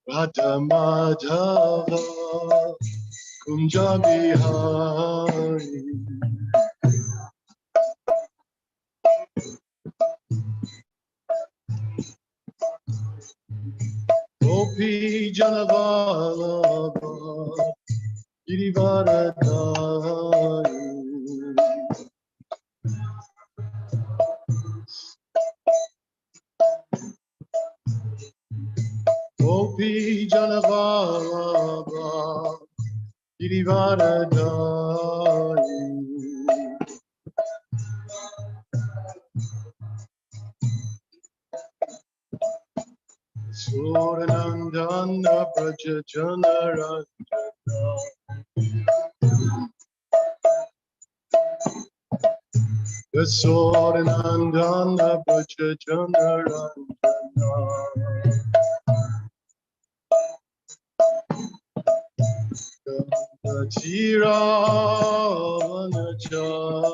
Radha Madhava Kunja Bihari Gopi Janavalabha Girivaradhari Gopi Janavalabha Girivaradhari Suranandana Braja Janaranjana Suranandana Braja Janaranjana Tira Vanachaya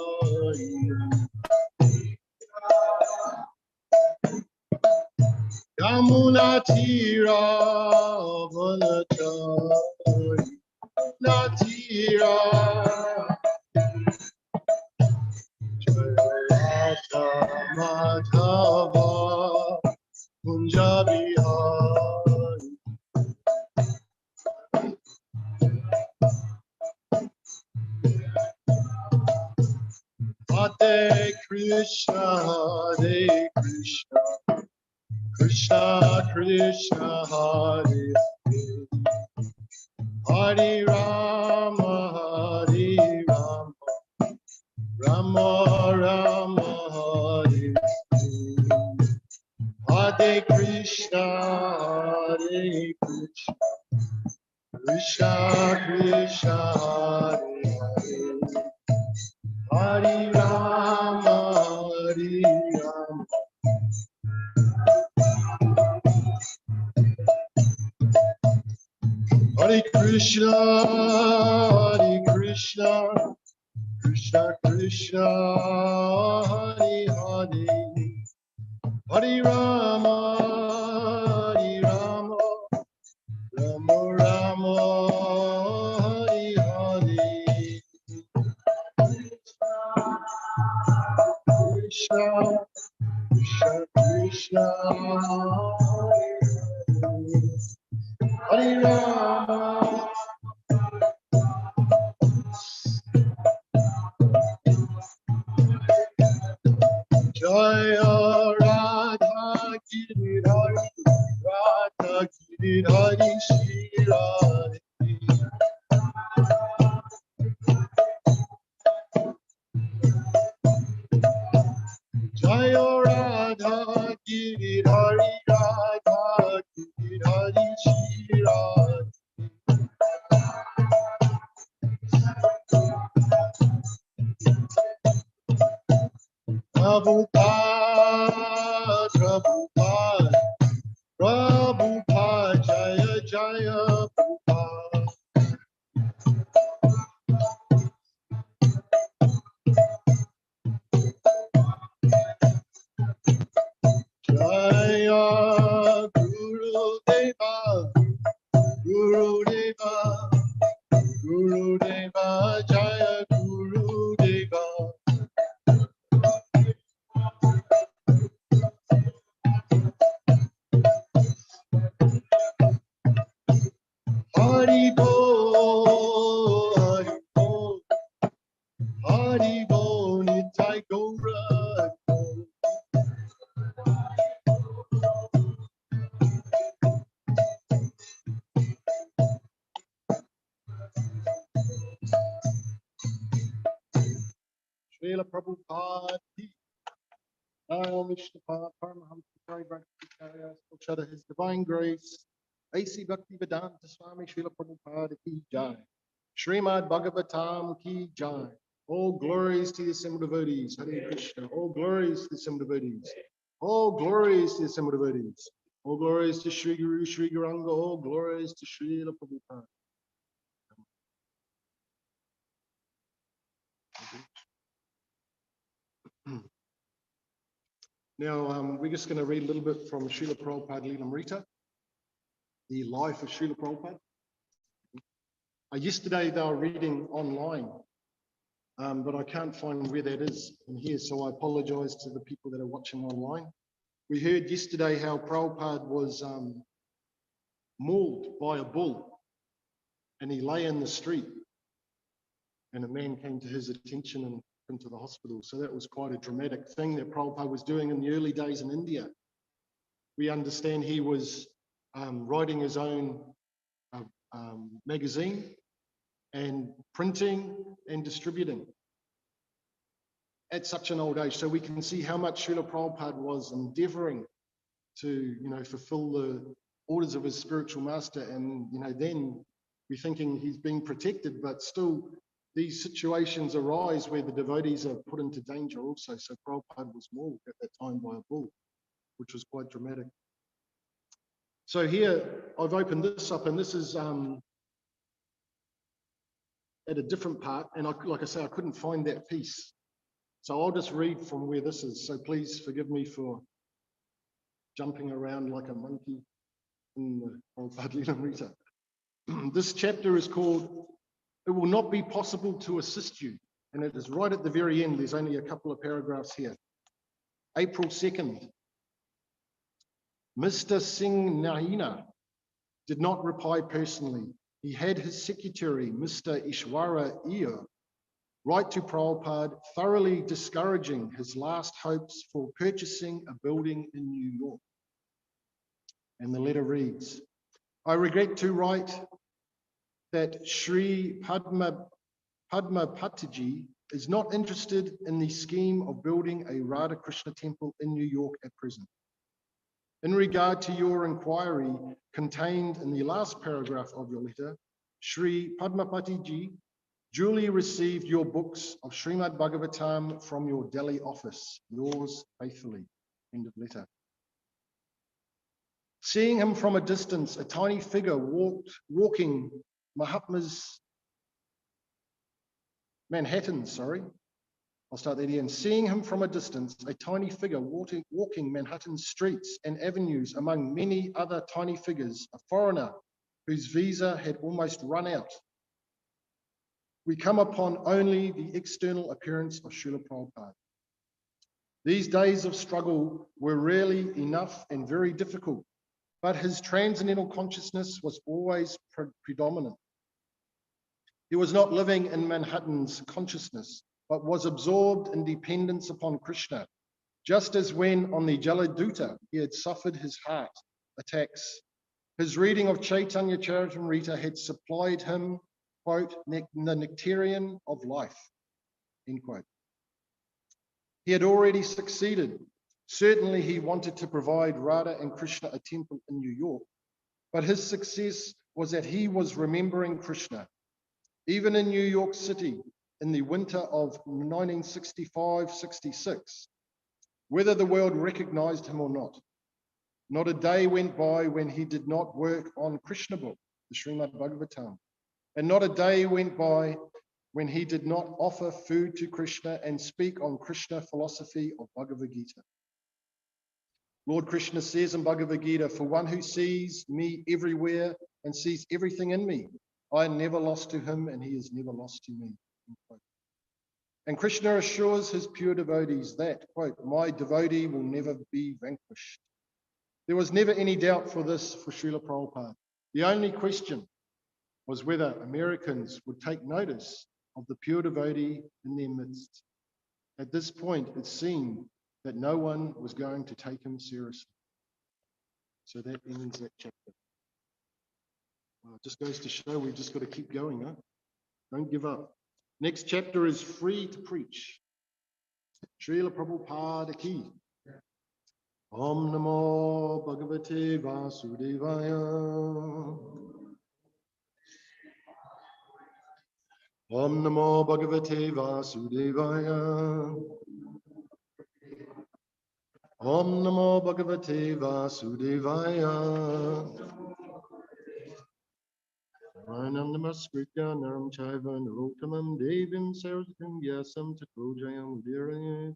Yamuna Tira Vanachaya Natira Jayata Madhava Punjabi Hari Hare Krishna Hare Krishna Krishna Krishna Hare Hare Hare Rama Hare Rama Rama Rama Hare Hare Krishna Hare Krishna Krishna Krishna Hare Hare Hare Rama Hare Rama Hare Krishna Krishna Krishna Hare Hare Hare Rama Rama Rama Hare Hare Krishna Krishna Krishna Hare Rama Jaya Radha Giridhari Radha Giridhari Shri Radhe Jaya Radha Giridhari Radha Giridhari Shri Radhe Prabhupada Prabhupada Prabhupada Jaya Jaya Prabhupada Jaya Guru Deva Guru Deva Guru Deva Jaya Guru Deva Hari Bol Hari Bol Hari Bol Nitai Gaura Srila Prabhupada Narayan Vishnupad Paramahamsa Paribhakticharya Spokshara His Divine Grace A.C. Bhaktivedanta Swami Srila Prabhupada Ki Jai Srimad Bhagavatam Ki Jai All glories to the assembled devotees Hare Krishna All glories to the assembled devotees All glories to the assembled devotees All glories to Sri Guru Sri Gauranga All glories to Srila Prabhupada Now, we're just going to read a little bit from Srila Prabhupada Lilamrita, the life of Srila Prabhupada. Yesterday they were reading online, but I can't find where that is in here, so I apologize to the people that are watching online. We heard yesterday how Prabhupada was mauled by a bull, and he lay in the street, and a man came to his attention and into the hospital. So that was quite a dramatic thing that Prabhupada was doing in the early days in India. We understand he was writing his own magazine and printing and distributing at such an old age. So we can see how much Srila Prabhupada was endeavoring to, fulfill the orders of his spiritual master. And, then we're thinking he's being protected, but still these situations arise where the devotees are put into danger also. So Prabhupada was mauled at that time by a bull, which was quite dramatic. So here I've opened this up, and this is at a different part, and like I say, I couldn't find that piece. So I'll just read from where this is. So please forgive me for jumping around like a monkey in the Prabhupada Lilamrita. This chapter is called, "It Will Not Be Possible to Assist You." And it is right at the very end. There's only a couple of paragraphs here. April 2nd. Mr. Singh Nahina did not reply personally. He had his secretary, Mr. Ishwara Iyer, write to Prabhupada, thoroughly discouraging his last hopes for purchasing a building in New York. And the letter reads, "I regret to write that Sri Padmapatiji is not interested in the scheme of building a Radha Krishna temple in New York at present. In regard to your inquiry contained in the last paragraph of your letter, Sri Padmapatiji duly received your books of Srimad Bhagavatam from your Delhi office. Yours faithfully." End of letter. Seeing him from a distance, a tiny figure walking I'll start that again. Seeing him from a distance, a tiny figure walking Manhattan's streets and avenues among many other tiny figures, a foreigner whose visa had almost run out. We come upon only the external appearance of Srila Prabhupada. These days of struggle were rarely enough and very difficult, but his transcendental consciousness was always predominant. He was not living in Manhattan's consciousness, but was absorbed in dependence upon Krishna, just as when on the Jaladuta he had suffered his heart attacks. His reading of Chaitanya Charitamrita had supplied him, quote, the nectarian of life, end quote. He had already succeeded. Certainly he wanted to provide Radha and Krishna a temple in New York, but his success was that he was remembering Krishna. Even in New York City, in the winter of 1965-66, whether the world recognized him or not a day went by when he did not work on Krishna book, the Srimad Bhagavatam, and not a day went by when he did not offer food to Krishna and speak on Krishna philosophy of Bhagavad Gita. Lord Krishna says in Bhagavad Gita, "For one who sees me everywhere and sees everything in me, I am never lost to him and he is never lost to me." And Krishna assures his pure devotees that, quote, "My devotee will never be vanquished." There was never any doubt for this for Srila Prabhupada. The only question was whether Americans would take notice of the pure devotee in their midst. At this point, it seemed that no one was going to take him seriously. So that ends that chapter. It just goes to show we've just got to keep going, huh? Don't give up. Next chapter is Free to Preach. Srila Prabhupada ki. Om Namo Bhagavate Vasudevaya. Om Namo Bhagavate Vasudevaya. Om Namo Bhagavate Vasudevaya. Anam Namaskritya Naram Chaiva Narottamam Devim Sarasvatam Vyasam Tato Jayam Virayat.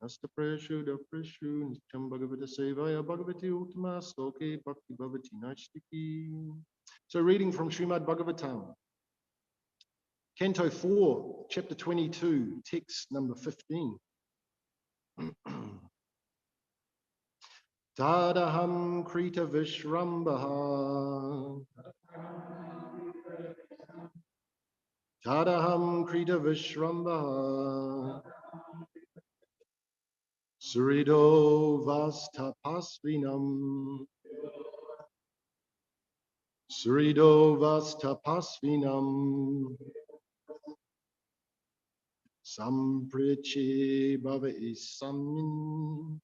Astapreshu Dapreshu Nityam Bhagavata Sevaya Bhagavati Uttama Sloke Bhakti Bhavati Naistiki. So reading from Srimad Bhagavatam, Canto 4, Chapter 22, text number 15. Tadaham Krita Vishrambaha. Tadaham Krita Vishrambaha. Surido Vastapasvinam. Surido Vastapasvinam. Samprichi Bhava Isamin.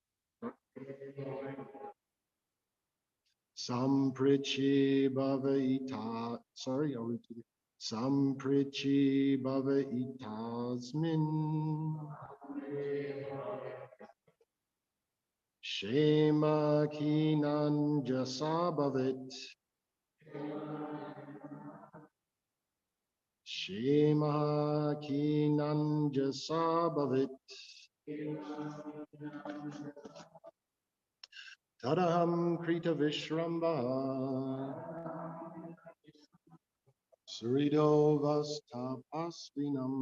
Samprichi Bhava Ita. Sorry, I'll read to you. Samprichi Bhava Itasmin. Shema Kinan Jasabhavit. Shema Kinan Jasabhavit. Tadaham Krita Vishramba. Surido Vastapasvinam.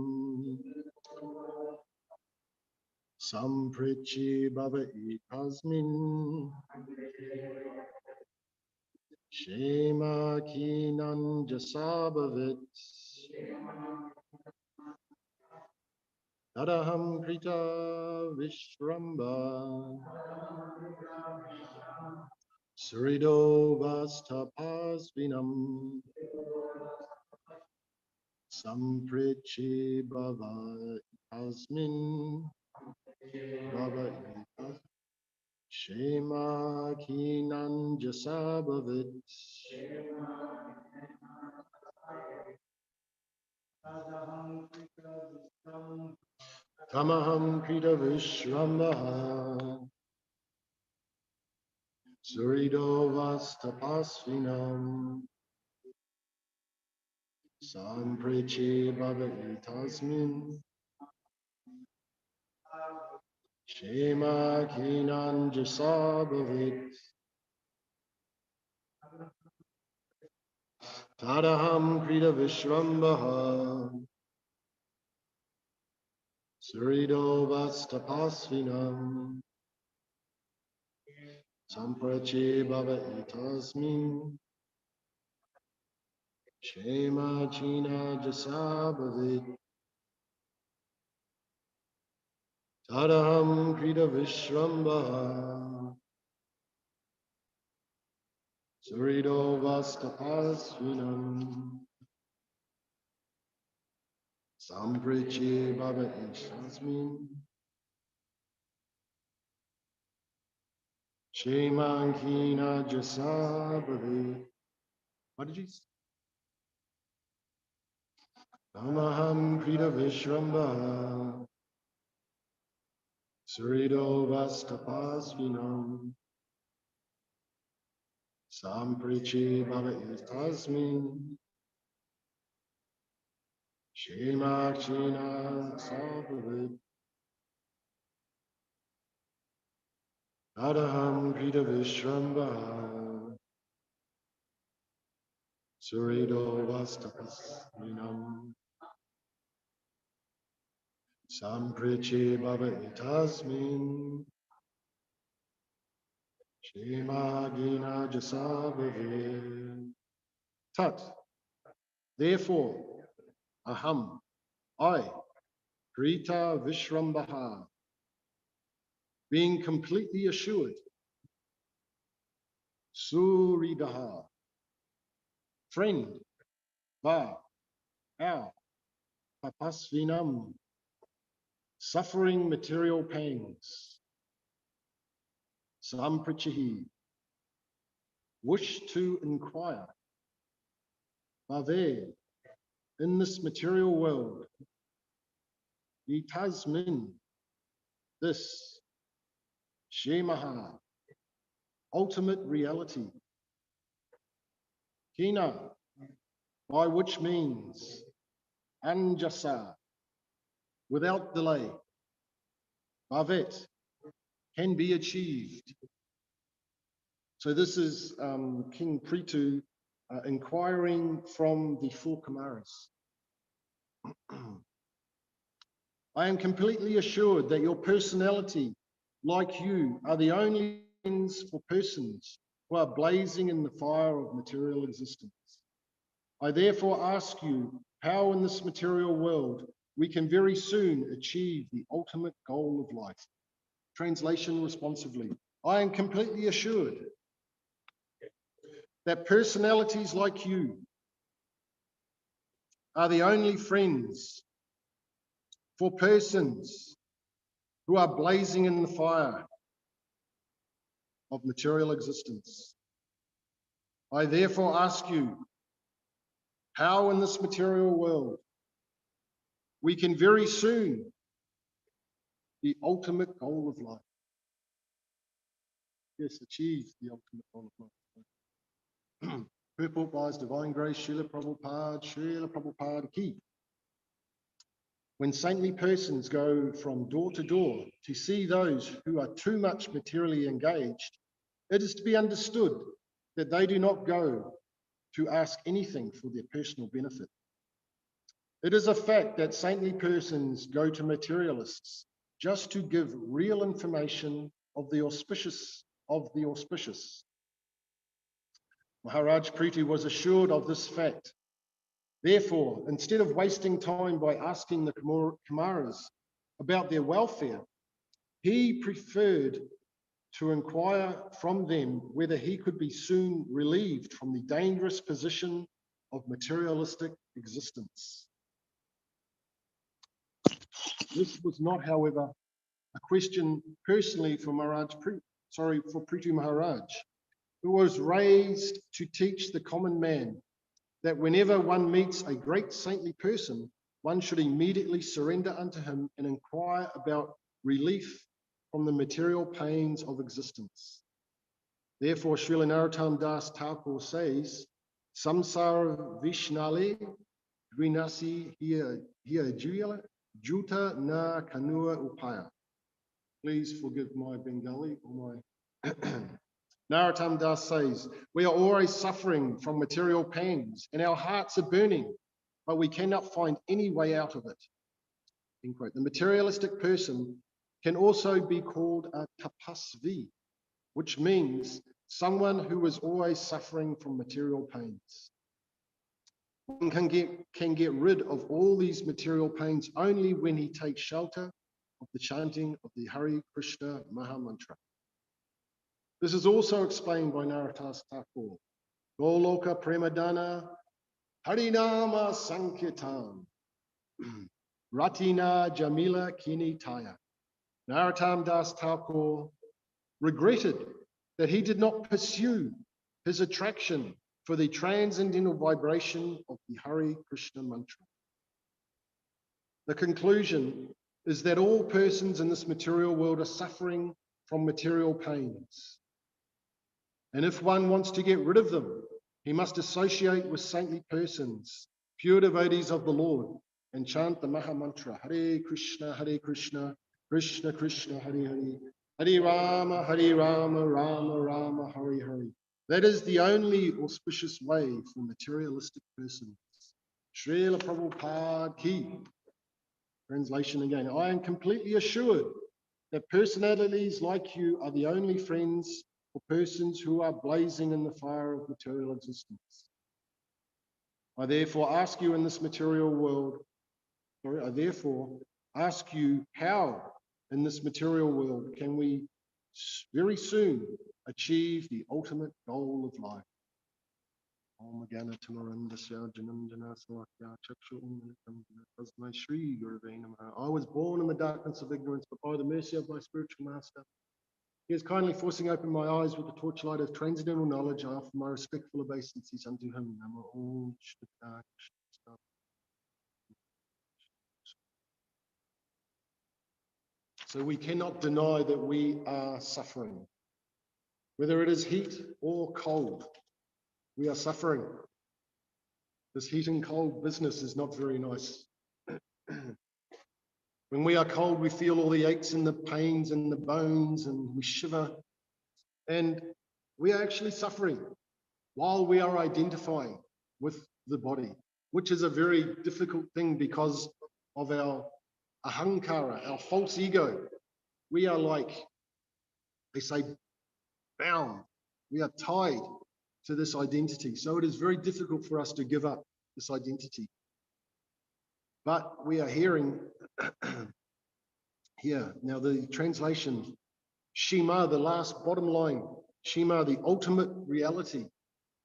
Samprichi Bhava Itasmin. Shema Kinan Jasabhavit. Tadaham Krita Vishramba. Surido Vastapasvinam. Samprichi Bhava Itasmin. Bhava Itasmin. Shema Kinan Jasabhavit. Tamaham Krita Vishramaha. Surido Vastapasvinam. Samprichi Bhava Itasmin. Shema Kinan Jasabhavit. Tadaham Krita Vishrambaha. Surido Vastapasvinam. Samprachi Bhava Itasmin. Shema China Jasabhavit. Tadaham Krita Vishrambaha. Surido Vastapasvinam. Samprichi Bhava Itasmin. Shemankina Jasabhavit. What did you say? Namaham Krita Vishramba. Surido Vastapasvinam. Samprichi Bhava Itasmin. Shemakshina Sabhavit. Adaham Krita Vishramba. Surido Vastapasvinam. Samprichi Bhava Itasmin. Shemagina Jasabhavit. Tat. Therefore, aham, I, Krita Vishrambaha, being completely assured, Suridaha, friend, va, our, papasvinam, suffering material pangs, samprichihi, wish to inquire, bhave, in this material world, itasmin, this, shemaha, ultimate reality, kina, by which means, anjasa, without delay, bhavet, can be achieved. So this is King Pritu inquiring from the four Kumaras. I am completely assured that your personality, like you, are the only friends for persons who are blazing in the fire of material existence. I therefore ask you how in this material world we can very soon achieve the ultimate goal of life. Translation responsively. I am completely assured that personalities like you are the only friends for persons who are blazing in the fire of material existence. I therefore ask you how in this material world we can very soon the ultimate goal of life. Yes, achieve the ultimate goal of life. Purport by His Divine Grace, Srila Prabhupada Ki. When saintly persons go from door to door to see those who are too much materially engaged, it is to be understood that they do not go to ask anything for their personal benefit. It is a fact that saintly persons go to materialists just to give real information of the auspicious. Maharaj Prithu was assured of this fact. Therefore, instead of wasting time by asking the Kumaras about their welfare, he preferred to inquire from them whether he could be soon relieved from the dangerous position of materialistic existence. This was not, however, a question personally for Prithu Maharaj, who was raised to teach the common man that whenever one meets a great saintly person, one should immediately surrender unto him and inquire about relief from the material pains of existence. Therefore, Srila Narottam Das Thakur says, Samsara Vishnale Dvinasi Hiya Juta Na Kanua Upaya. Please forgive my Bengali or my Narottam Das says, we are always suffering from material pains and our hearts are burning, but we cannot find any way out of it. End quote. The materialistic person can also be called a tapasvi, which means someone who is always suffering from material pains. One can get rid of all these material pains only when he takes shelter of the chanting of the Hare Krishna Maha Mantra. This is also explained by Narottam Thakur. Goloka Premadana Harinama Sankirtan Ratina Jamila Kinitaya. Narottam Das Thakur regretted that he did not pursue his attraction for the transcendental vibration of the Hare Krishna mantra. The conclusion is that all persons in this material world are suffering from material pains. And if one wants to get rid of them, he must associate with saintly persons, pure devotees of the Lord, and chant the Maha Mantra, Hare Krishna, Krishna Krishna, Hare Hare, Hare Rama, Rama Rama, Hare Hare. That is the only auspicious way for materialistic persons. Srila Prabhupada Ki. Translation again. I am completely assured that personalities like you are the only friends for persons who are blazing in the fire of material existence. I therefore ask you in this material world, I therefore ask you how in this material world can we very soon achieve the ultimate goal of life. I was born in the darkness of ignorance, but by the mercy of my spiritual master, he is kindly forcing open my eyes with the torchlight of transcendental knowledge. I offer my respectful obeisances unto him. So we cannot deny that we are suffering. Whether it is heat or cold, we are suffering. This heat and cold business is not very nice. When we are cold, we feel all the aches and the pains and the bones, and we shiver. And we are actually suffering while we are identifying with the body, which is a very difficult thing because of our ahankara, our false ego. We are like, they say, bound. We are tied to this identity. So it is very difficult for us to give up this identity. But we are hearing here, now the translation, Shema, the last bottom line, Shema, the ultimate reality.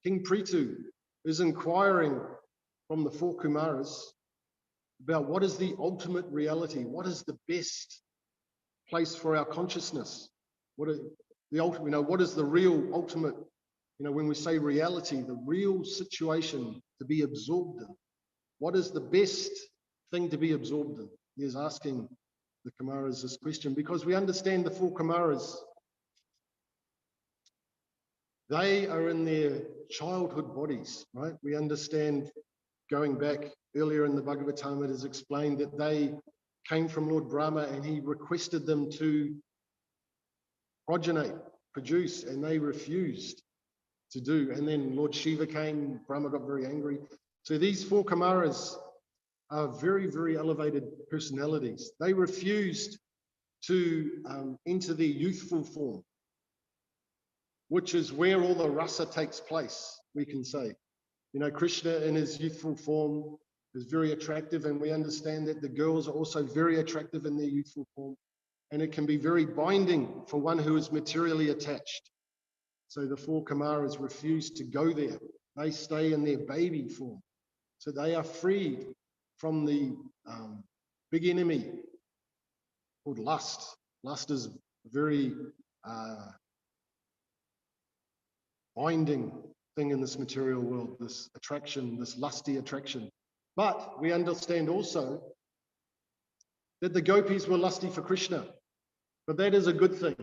King Prithu is inquiring from the four Kumaras about what is the ultimate reality, what is the best place for our consciousness, what is the ultimate, what is the real ultimate, when we say reality, the real situation to be absorbed in. What is the best thing to be absorbed in? He is asking the Kumaras this question because we understand the four Kumaras. They are in their childhood bodies, right? We understand, going back earlier in the Bhagavatam, it is explained that they came from Lord Brahma and he requested them to progenate, produce, and they refused to do. And then Lord Shiva came, Brahma got very angry. So these four Kumaras are very, very elevated personalities. They refused to enter their youthful form, which is where all the rasa takes place, we can say. Krishna in his youthful form is very attractive, and we understand that the girls are also very attractive in their youthful form, and it can be very binding for one who is materially attached. So the four Kumaras refuse to go there. They stay in their baby form. So they are freed from the big enemy called lust. Lust is very binding thing in this material world, this attraction, this lusty attraction. But we understand also that the gopis were lusty for Krishna. But that is a good thing,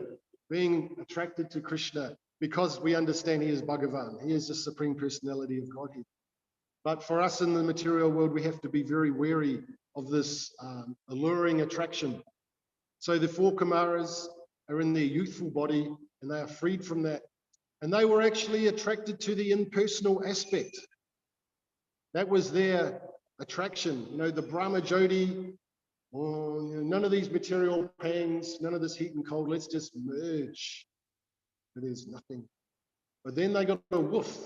being attracted to Krishna, because we understand he is Bhagavan. He is the Supreme Personality of Godhead. But for us in the material world, we have to be very wary of this alluring attraction. So the four Kumaras are in their youthful body, and they are freed from that. And they were actually attracted to the impersonal aspect. That was their attraction. The Brahma Jyoti, none of these material pangs, none of this heat and cold, let's just merge. There's nothing. But then they got a whiff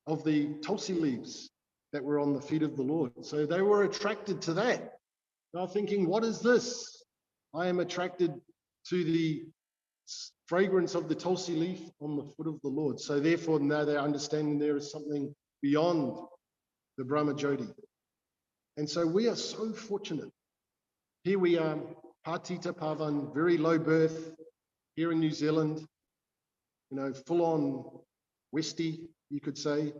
of the tulsi leaves that were on the feet of the Lord. So they were attracted to that. They were thinking, what is this? I am attracted to the fragrance of the tulsi leaf on the foot of the Lord. So therefore now they're understanding there is something beyond the Brahma Jyoti. And so we are so fortunate. Here we are, Patita Pavan, very low birth, here in New Zealand, full on Westie, you could say.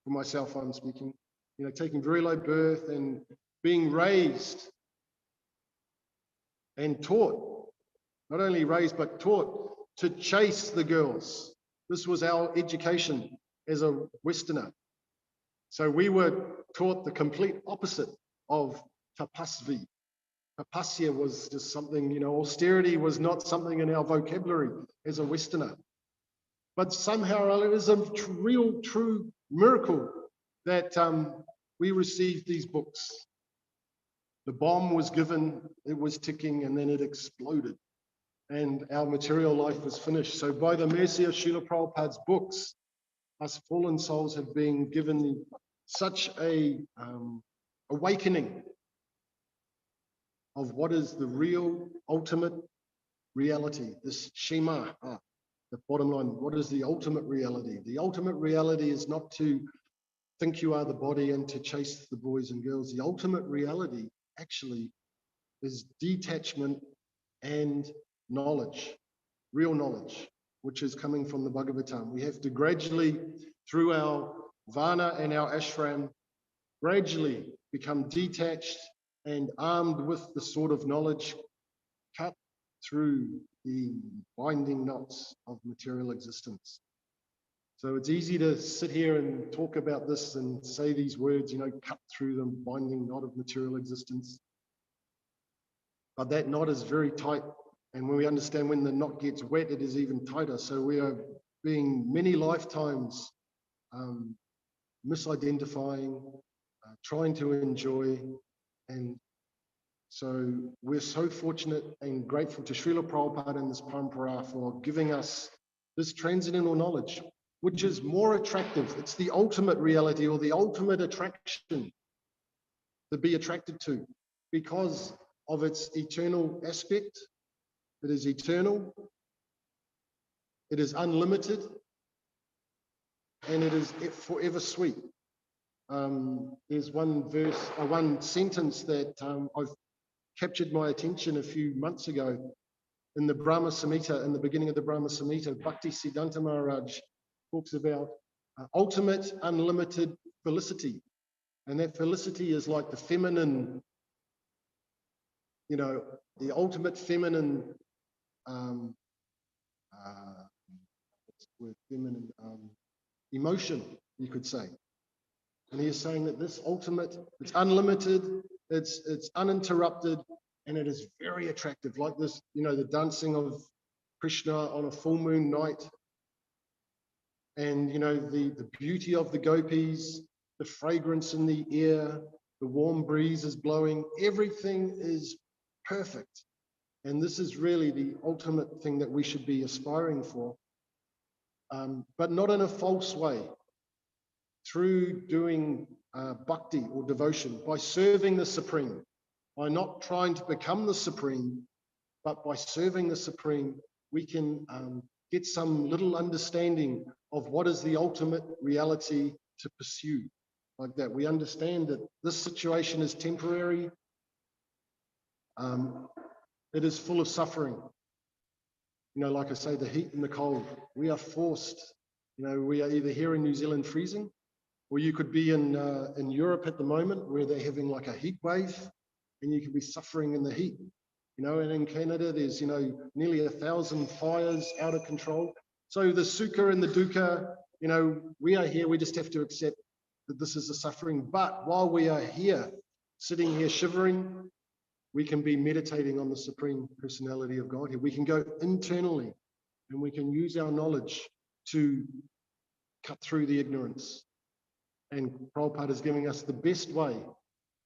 For myself, I'm speaking, taking very low birth and being raised and taught, not only raised, but taught to chase the girls. This was our education as a Westerner. So we were taught the complete opposite of tapasvi. Tapasya was just something, austerity was not something in our vocabulary as a Westerner. But somehow it was a real, true miracle that we received these books. The bomb was given, it was ticking, and then it exploded. And our material life was finished. So by the mercy of Srila Prabhupada's books, us fallen souls have been given such a awakening of what is the real, ultimate reality, this Shema. The bottom line, what is the ultimate reality? The ultimate reality is not to think you are the body and to chase the boys and girls. The ultimate reality actually is detachment and knowledge, real knowledge, which is coming from the Bhagavatam. We have to gradually, through our Vana and our Ashram, gradually become detached and armed with the sword of knowledge, cut through the binding knots of material existence. So it's easy to sit here and talk about this and say these words, cut through the binding knot of material existence. but that knot is very tight. And when we understand when the knot gets wet, it is even tighter. So we are being many lifetimes misidentifying, trying to enjoy. And so we're so fortunate and grateful to Srila Prabhupada and this Parampara for giving us this transcendental knowledge, which is more attractive. It's the ultimate reality or the ultimate attraction to be attracted to because of its eternal aspect. It is eternal, it is unlimited, and it is forever sweet. There's one verse, one sentence that I've captured my attention a few months ago in the Brahma Samhita, in the beginning of the Brahma Samhita. Bhakti Siddhanta Maharaj talks about ultimate, unlimited felicity. And that felicity is like the feminine, the ultimate feminine, emotion, you could say. And he is saying that this ultimate, it's unlimited, it's uninterrupted, and it is very attractive, like this, the dancing of Krishna on a full moon night. And, the beauty of the gopis, the fragrance in the air, the warm breeze is blowing, everything is perfect. And this is really the ultimate thing that we should be aspiring for, but not in a false way. Through doing bhakti or devotion, by serving the Supreme, by not trying to become the Supreme, but by serving the Supreme, we can get some little understanding of what is the ultimate reality to pursue. Like that, we understand that this situation is temporary. It is full of suffering. Like I say, the heat and the cold. We are forced. We are either here in New Zealand freezing, or you could be in Europe at the moment where they're having like a heat wave, and you could be suffering in the heat. And in Canada, there's nearly 1,000 fires out of control. So the sukha and the dukkha, we are here. We just have to accept that this is a suffering. But while we are here, sitting here shivering, we can be meditating on the Supreme Personality of Godhead. We can go internally, and we can use our knowledge to cut through the ignorance. And Prabhupada is giving us the best way,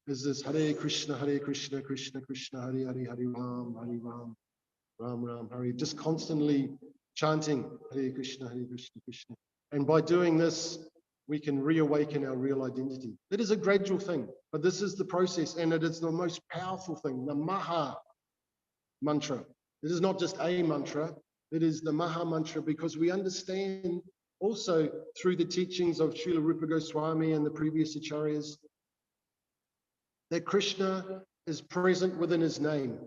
is this Hare Krishna, Krishna Krishna, Hare Hare, Hare Ram, Ram Ram, Hare. Just constantly chanting Hare Krishna, Krishna. And by doing this, we can reawaken our real identity. It is a gradual thing, but this is the process, and it is the most powerful thing, the Maha Mantra. It is not just a mantra, it is the Maha Mantra, because we understand also through the teachings of Srila Rupa Goswami and the previous acharyas that Krishna is present within his name.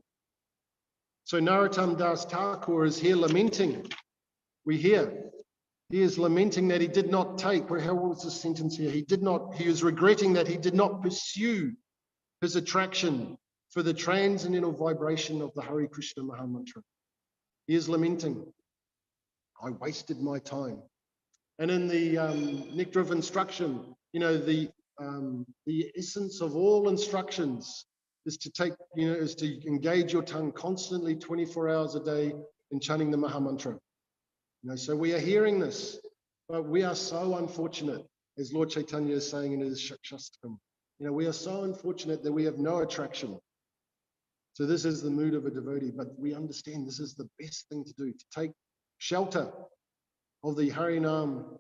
So Narottam Das Thakur is here lamenting. We hear he is lamenting that he did not take, how was the sentence here? He is regretting that he did not pursue his attraction for the transcendental vibration of the Hare Krishna Maha Mantra. He is lamenting, I wasted my time. And in the Nectar of Instruction, the essence of all instructions is to take, is to engage your tongue constantly 24 hours a day in chanting the Maha Mantra. So we are hearing this, but we are so unfortunate, as Lord Chaitanya is saying in his Shastram. We are so unfortunate that we have no attraction. So this is the mood of a devotee, but we understand this is the best thing to do, to take shelter of the Harinam.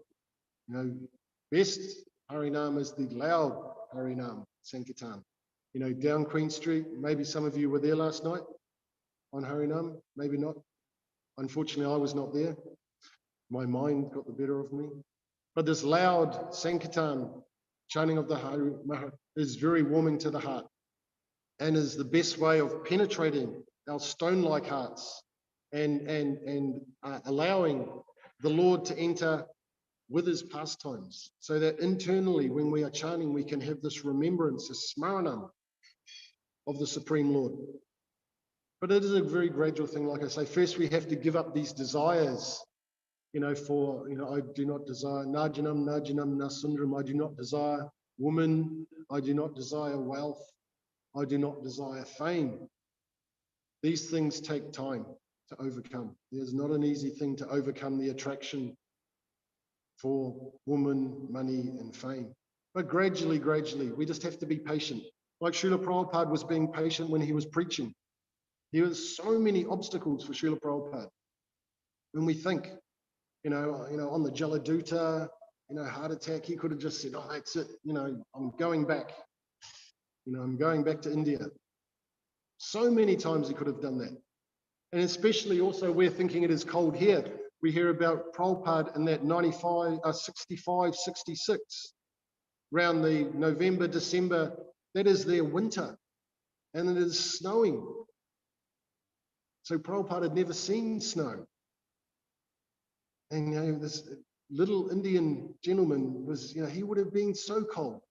Best Harinam is the loud Harinam Sankirtan. Down Queen Street, maybe some of you were there last night on Harinam, maybe not. Unfortunately, I was not there. My mind got the better of me. But this loud Sankirtan chanting of the Harinam is very warming to the heart and is the best way of penetrating our stone-like hearts and allowing the Lord to enter with his pastimes, so that internally when we are chanting, we can have this remembrance, this smaranam of the Supreme Lord. But it is a very gradual thing, like I say. First, we have to give up these desires, I do not desire Najanam, Nasundram. I do not desire woman. I do not desire wealth. I do not desire fame. These things take time to overcome. There's not an easy thing to overcome the attraction for woman, money, and fame. But gradually, we just have to be patient. Like Srila Prabhupada was being patient when he was preaching. There was so many obstacles for Srila Prabhupada. When we think, on the Jaladuta, heart attack, he could have just said, oh, that's it. I'm going back. I'm going back to India. So many times he could have done that. And especially also we're thinking it is cold here. We hear about Prabhupada in that 65, 66, around the November, December, that is their winter. And it is snowing. So Prabhupada had never seen snow. And this little Indian gentleman was, he would have been so cold.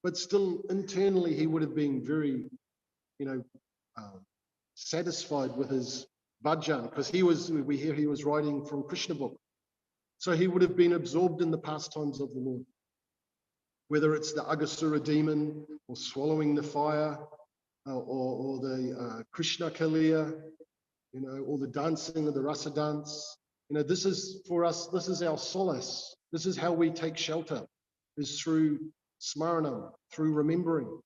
But still internally he would have been very, satisfied with his bhajan, because we hear he was writing from Krishna book. So he would have been absorbed in the pastimes of the Lord. Whether it's the Aghasura demon, or swallowing the fire, or the Krishna Kaliya, or the dancing of the rasa dance. This is for us, this is our solace. This is how we take shelter, is through smaranam, through remembering.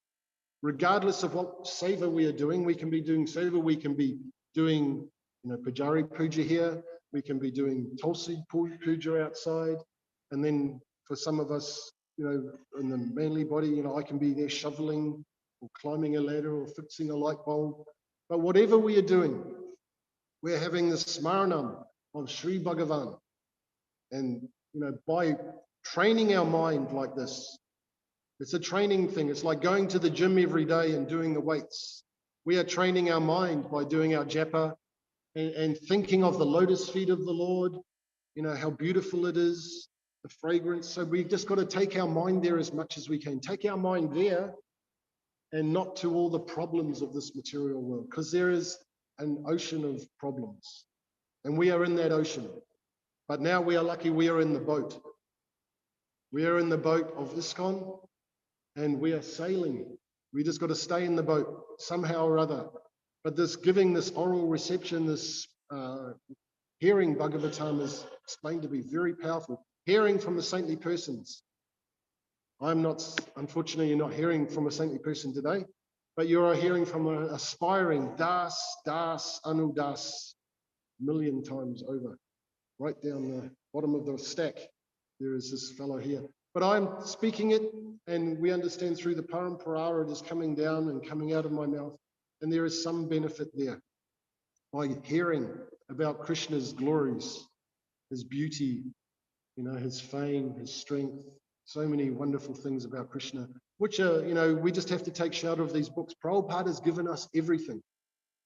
Regardless of what seva we are doing, we can be doing seva, we can be doing, Pujari Puja here, we can be doing Tulsi Puja outside, and then for some of us, in the manly body, I can be there shoveling, or climbing a ladder, or fixing a light bulb. But whatever we are doing, we're having the smaranam of Sri Bhagavan. And, by training our mind like this, it's a training thing. It's like going to the gym every day and doing the weights. We are training our mind by doing our japa and thinking of the lotus feet of the Lord, how beautiful it is, the fragrance. So we've just got to take our mind there as much as we can. Take our mind there and not to all the problems of this material world, because there is an ocean of problems. And we are in that ocean. But now we are lucky we are in the boat. We are in the boat of ISKCON. And we are sailing. We just got to stay in the boat somehow or other. But this giving, this oral reception, this hearing Bhagavatam is explained to be very powerful. Hearing from the saintly persons. Unfortunately, you're not hearing from a saintly person today, but you are hearing from an aspiring Das, Anu Das, million times over. Right down the bottom of the stack, there is this fellow here. But I'm speaking it, and we understand through the parampara it is coming down and coming out of my mouth, and there is some benefit there by hearing about Krishna's glories, his beauty, his fame, his strength, so many wonderful things about Krishna, which are, we just have to take shelter of these books. Prabhupada has given us everything.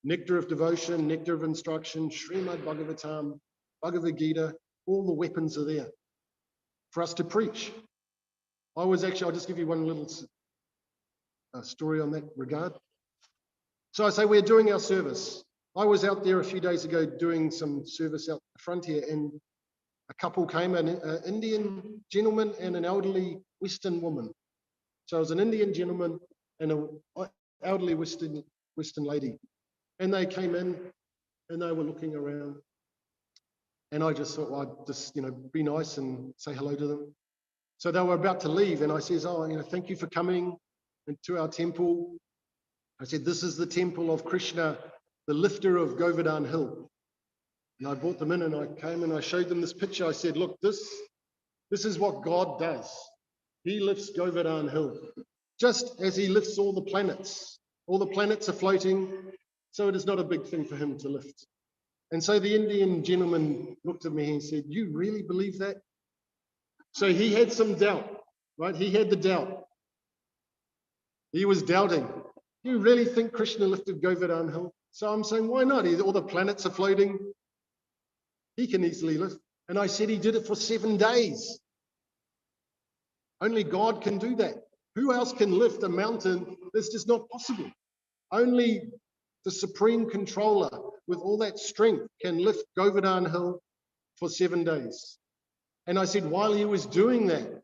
Nectar of devotion, nectar of instruction, Srimad Bhagavatam, Bhagavad Gita, all the weapons are there for us to preach. I'll just give you one little story on that regard. So I say we're doing our service. I was out there a few days ago doing some service out the front here, and a couple came, an Indian gentleman and an elderly Western woman. So it was an Indian gentleman and an elderly Western lady. And they came in and they were looking around. And I just thought, well, I'd just, be nice and say hello to them. So they were about to leave, and I says, thank you for coming to our temple. I said, this is the temple of Krishna, the lifter of Govardhan Hill. And I brought them in, and I came and I showed them this picture. I said, look, this is what God does. He lifts Govardhan Hill, just as he lifts all the planets. All the planets are floating, so it is not a big thing for him to lift. And so the Indian gentleman looked at me and said, you really believe that? So he had some doubt, right? He had the doubt. He was doubting. You really think Krishna lifted Govardhan Hill? So I'm saying, why not? All the planets are floating. He can easily lift. And I said he did it for 7 days. Only God can do that. Who else can lift a mountain? That's just not possible. Only the supreme controller with all that strength can lift Govardhan Hill for 7 days. And I said, while he was doing that,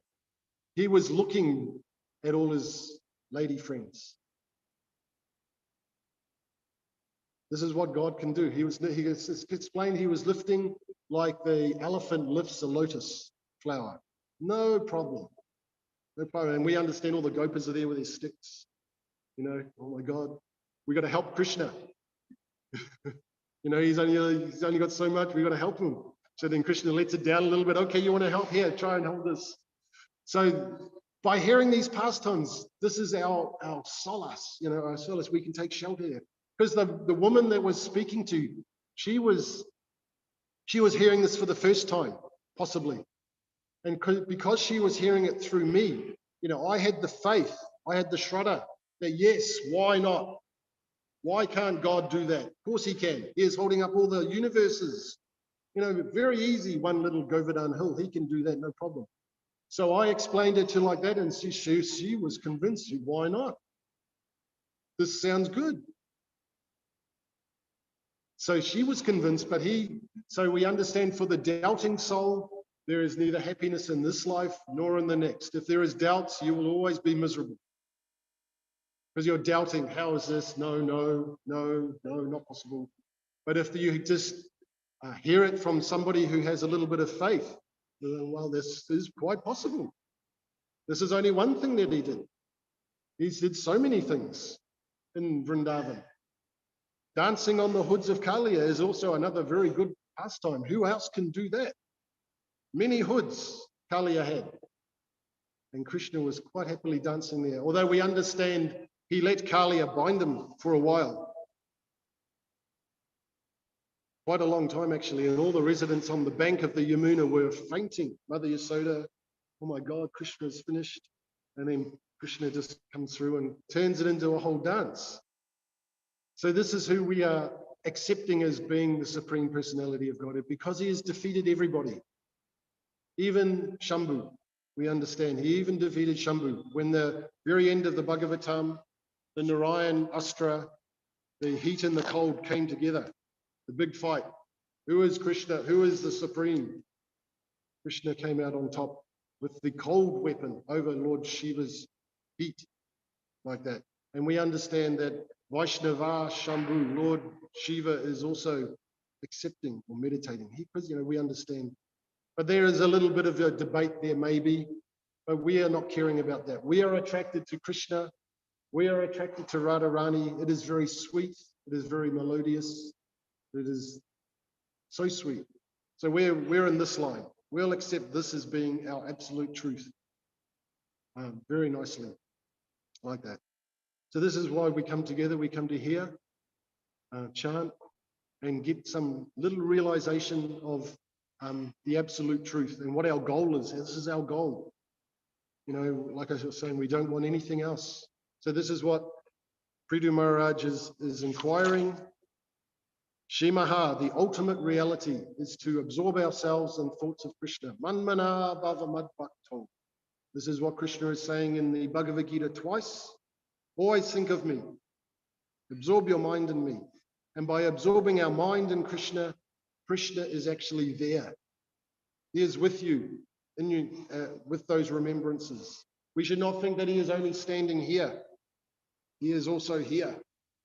he was looking at all his lady friends. This is what God can do. He explained he was lifting like the elephant lifts a lotus flower. No problem. No problem. And we understand all the gopas are there with their sticks. Oh my God, we got to help Krishna. He's only got so much. We got to help him. So then Krishna lets it down a little bit. Okay, you want to help? Here, try and hold this. So by hearing these pastimes, this is our solace. Our solace. We can take shelter there. Because the woman that was speaking to, she was hearing this for the first time, possibly. And because she was hearing it through me, I had the faith, I had the shraddha that yes, why not? Why can't God do that? Of course he can. He is holding up all the universes. Very easy, one little Govardhan hill. He can do that, no problem. So I explained it to her like that, and she was convinced. Why not? This sounds good. So she was convinced, so we understand for the doubting soul, there is neither happiness in this life nor in the next. If there is doubts, you will always be miserable. Because you're doubting, how is this? No, not possible. But if you just hear it from somebody who has a little bit of faith, well, this is quite possible. This is only one thing that he did. He did so many things in Vrindavan. Dancing on the hoods of Kalia is also another very good pastime. Who else can do that? Many hoods Kalia had. And Krishna was quite happily dancing there. Although we understand he let Kalia bind him for a while. Quite a long time, actually. And all the residents on the bank of the Yamuna were fainting. Mother Yasoda, oh my God, Krishna's finished. And then Krishna just comes through and turns it into a whole dance. So this is who we are accepting as being the Supreme Personality of Godhead, because he has defeated everybody. Even Shambhu, we understand. He even defeated Shambhu. When the very end of the Bhagavatam, the Narayan Astra, the heat and the cold came together. The big fight. Who is Krishna? Who is the Supreme? Krishna came out on top with the cold weapon over Lord Shiva's heat, like that. And we understand that Vaishnava Shambhu, Lord Shiva, is also accepting or meditating. Because, we understand. But there is a little bit of a debate there, maybe. But we are not caring about that. We are attracted to Krishna. We are attracted to Radharani. It is very sweet. It is very melodious. It is so sweet. So we're in this line. We'll accept this as being our absolute truth. Very nicely, like that. So this is why we come together. We come to hear, chant, and get some little realization of the absolute truth and what our goal is. This is our goal. Like I was saying, we don't want anything else. So this is what Pridhu Maharaj is inquiring. Shimaha, the ultimate reality, is to absorb ourselves in thoughts of Krishna. Manmana bhava madbhakto. This is what Krishna is saying in the Bhagavad Gita twice. Always think of me. Absorb your mind in me. And by absorbing our mind in Krishna, Krishna is actually there. He is with you, with those remembrances. We should not think that he is only standing here. He is also here.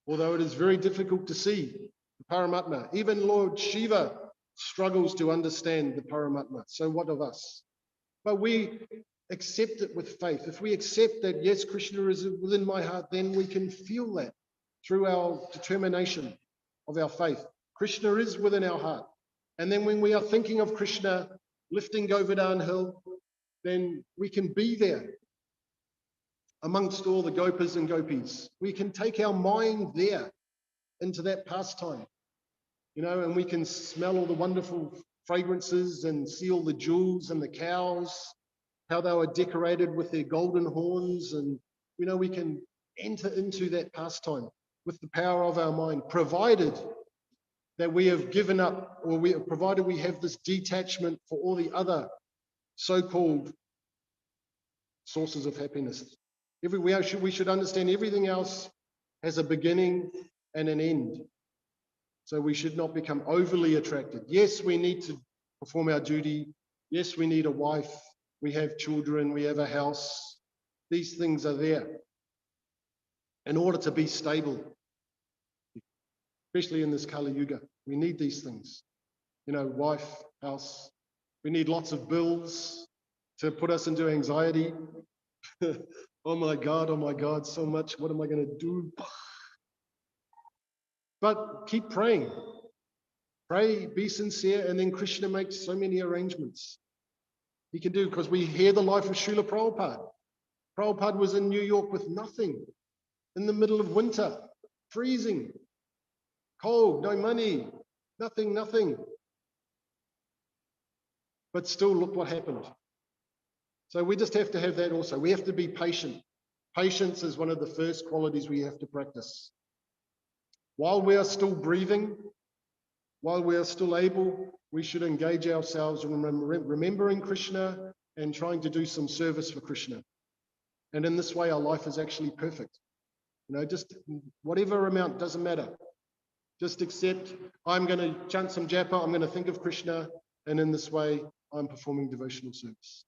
Although it is very difficult to see the Paramatma. Even Lord Shiva struggles to understand the Paramatma. So what of us? But we accept it with faith. If we accept that, yes, Krishna is within my heart, then we can feel that through our determination of our faith. Krishna is within our heart. And then when we are thinking of Krishna lifting Govardhan Hill, then we can be there amongst all the gopas and gopis. We can take our mind there into that pastime, and we can smell all the wonderful fragrances and see all the jewels and the cows, how they were decorated with their golden horns. And, we can enter into that pastime with the power of our mind, provided that we have given up, or provided we have this detachment for all the other so-called sources of happiness. We should understand everything else has a beginning and an end. So we should not become overly attracted. Yes, we need to perform our duty. Yes, we need a wife. We have children. We have a house. These things are there in order to be stable. especially in this Kali Yuga. We need these things. You know, wife, house. We need lots of bills to put us into anxiety. Oh my God, so much. What am I going to do? But keep praying. Pray, be sincere, and then Krishna makes so many arrangements. He can do, because we hear the life of Srila Prabhupada. Prabhupada was in New York with nothing, in the middle of winter, freezing, cold, no money, nothing. But still, look what happened. So we just have to have that also. We have to be patient. Patience is one of the first qualities we have to practice. While we are still breathing, while we are still able, we should engage ourselves in remembering Krishna and trying to do some service for Krishna. And in this way, our life is actually perfect. You know, just whatever amount, doesn't matter. Just accept, I'm going to chant some japa, I'm going to think of Krishna, and in this way, I'm performing devotional service.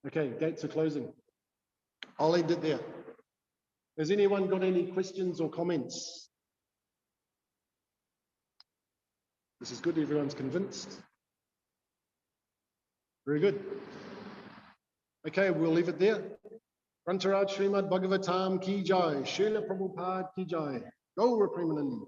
Okay, gates are closing. I'll end it there. Has anyone got any questions or comments? This is good, everyone's convinced. Very good. Okay, we'll leave it there. Grantaraj Srimad Bhagavatam Ki Jai, Srila Prabhupada Ki Jai. Go Repremanand.